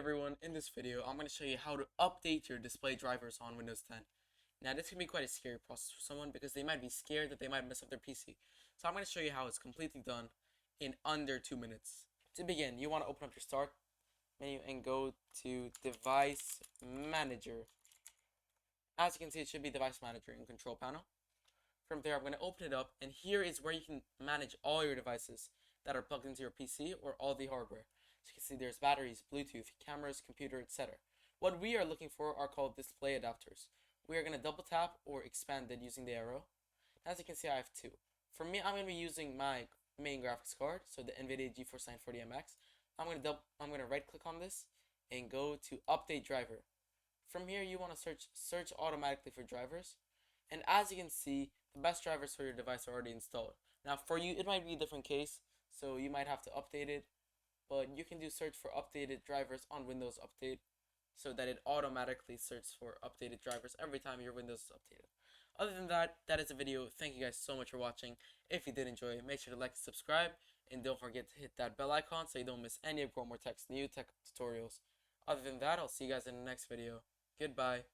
Everyone, in this video I'm going to show you how to update your display drivers on Windows 10. Now this can be quite a scary process for someone because they might be scared that they might mess up their PC. So I'm going to show you how it's completely done in under 2 minutes. To begin, you want to open up your start menu and go to Device Manager. As you can see, it should be Device Manager in Control Panel. From there, I'm going to open it up, and here is where you can manage all your devices that are plugged into your PC or all the hardware. So you can see there's batteries, Bluetooth, cameras, computer, etc. What we are looking for are called display adapters. We are going to double tap or expand it using the arrow. As you can see, I have two. For me, I'm going to be using my main graphics card, so the NVIDIA GeForce 940 MX. I'm going to right click on this and go to Update Driver. From here, you want to search automatically for drivers. And as you can see, the best drivers for your device are already installed. Now for you, it might be a different case, so you might have to update it, but you can do search for updated drivers on Windows Update so that it automatically searches for updated drivers every time your Windows is updated. Other than that, that is the video. Thank you guys so much for watching. If you did enjoy it, make sure to like and subscribe, and don't forget to hit that bell icon so you don't miss any of Growmore Tech's new tech tutorials. Other than that, I'll see you guys in the next video. Goodbye.